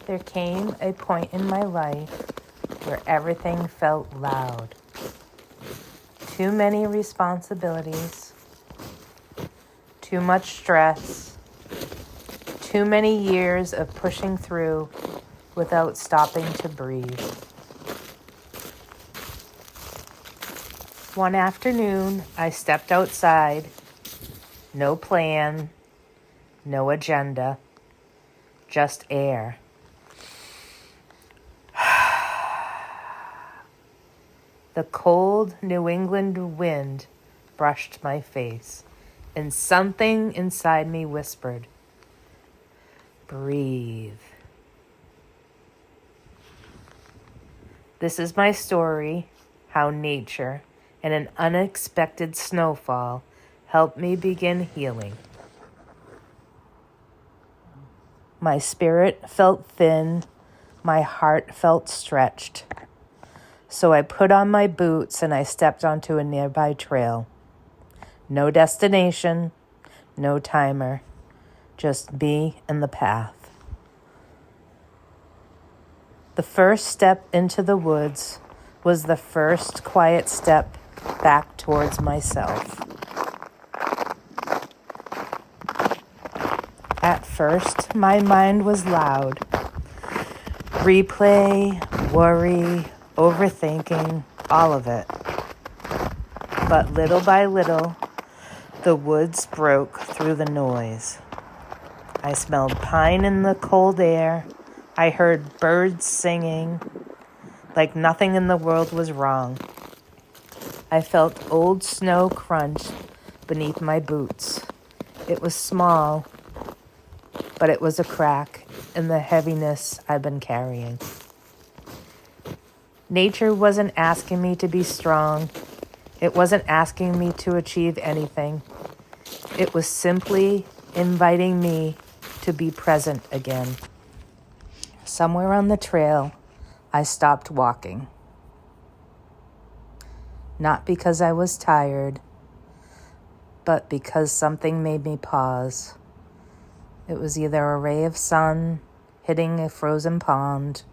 There came a point in my life where everything felt loud. Too many responsibilities, too much stress, too many years of pushing through without stopping to breathe. One afternoon, I stepped outside. No plan, no agenda, just air. The cold New England wind brushed my face, and something inside me whispered, "Breathe." This is my story, how nature and an unexpected snowfall helped me begin healing. My spirit felt thin, my heart felt stretched. So I put on my boots and I stepped onto a nearby trail. No destination, no timer, just me and the path. The first step into the woods was the first quiet step back towards myself. At first, my mind was loud. Replay, worry, overthinking, all of it. But little by little, the woods broke through the noise. I smelled pine in the cold air. I heard birds singing, like nothing in the world was wrong. I felt old snow crunch beneath my boots. It was small, but it was a crack in the heaviness I've been carrying. Nature wasn't asking me to be strong. It wasn't asking me to achieve anything. It was simply inviting me to be present again. Somewhere on the trail, I stopped walking. Not because I was tired, but because something made me pause. It was either a ray of sun hitting a frozen pond,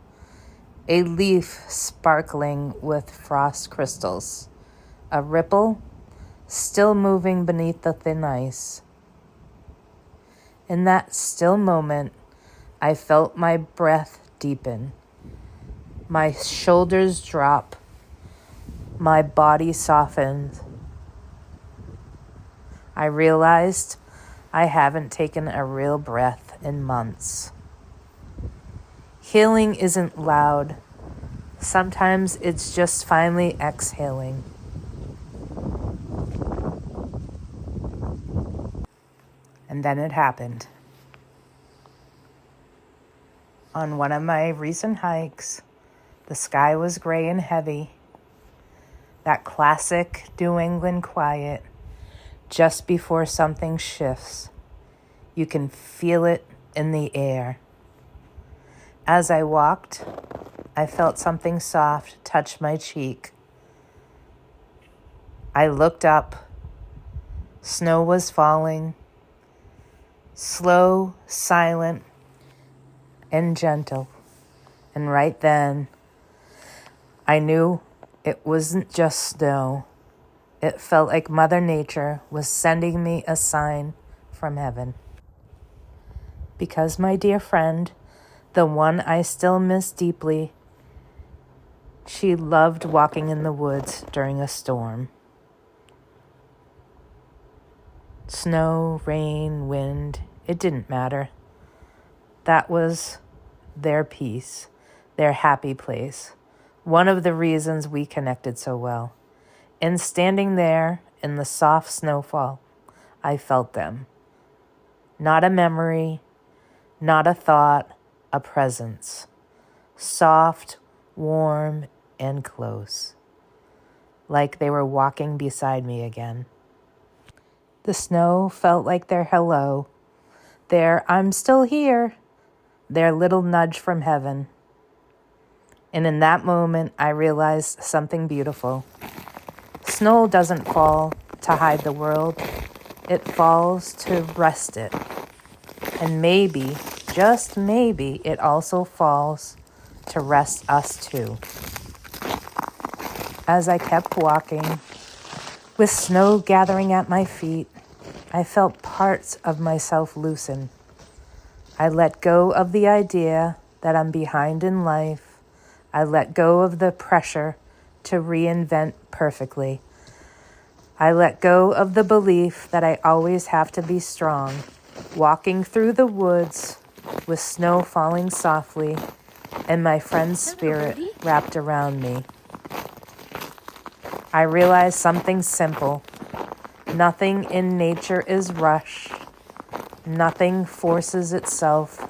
a leaf sparkling with frost crystals, a ripple still moving beneath the thin ice. In that still moment, I felt my breath deepen, my shoulders drop, my body softened. I realized I haven't taken a real breath in months. Healing isn't loud. Sometimes it's just finally exhaling. And then it happened. On one of my recent hikes, the sky was gray and heavy. That classic New England quiet just before something shifts. You can feel it in the air. As I walked, I felt something soft touch my cheek. I looked up. Snow was falling. Slow, silent, and gentle. And right then, I knew it wasn't just snow. It felt like Mother Nature was sending me a sign from heaven. Because my dear friend, the one I still miss deeply, she loved walking in the woods during a storm. Snow, rain, wind, it didn't matter. That was their peace, their happy place. One of the reasons we connected so well. And standing there in the soft snowfall, I felt them. Not a memory, not a thought, a presence. Soft, warm, and close. Like they were walking beside me again. The snow felt like their hello. Their "I'm still here." Their little nudge from heaven. And in that moment, I realized something beautiful. Snow doesn't fall to hide the world. It falls to rest it. And maybe just maybe it also falls to rest us too. As I kept walking, with snow gathering at my feet, I felt parts of myself loosen. I let go of the idea that I'm behind in life. I let go of the pressure to reinvent perfectly. I let go of the belief that I always have to be strong, walking through the woods with snow falling softly and my friend's spirit wrapped around me. I realized something simple. Nothing in nature is rushed. Nothing forces itself.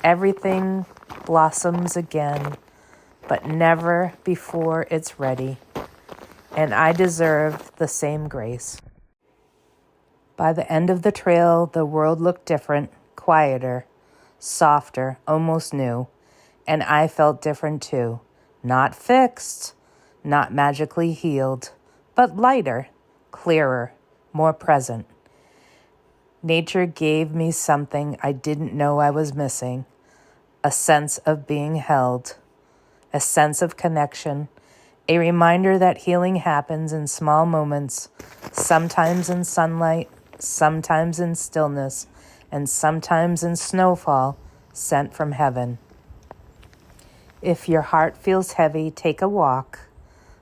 Everything blossoms again, but never before it's ready. And I deserve the same grace. By the end of the trail, the world looked different, quieter, softer, almost new. And I felt different too. Not fixed, not magically healed, but lighter, clearer, more present. Nature gave me something I didn't know I was missing, a sense of being held, a sense of connection, a reminder that healing happens in small moments, sometimes in sunlight, sometimes in stillness, and sometimes in snowfall sent from heaven. If your heart feels heavy, take a walk.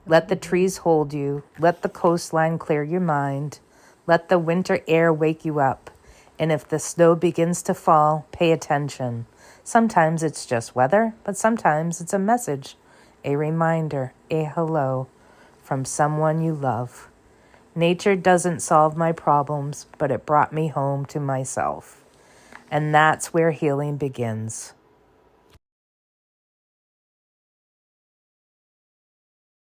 Let the trees hold you. Let the coastline clear your mind. Let the winter air wake you up. And if the snow begins to fall, pay attention. Sometimes it's just weather, but sometimes it's a message, a reminder, a hello from someone you love. Nature doesn't solve my problems, but it brought me home to myself. And that's where healing begins.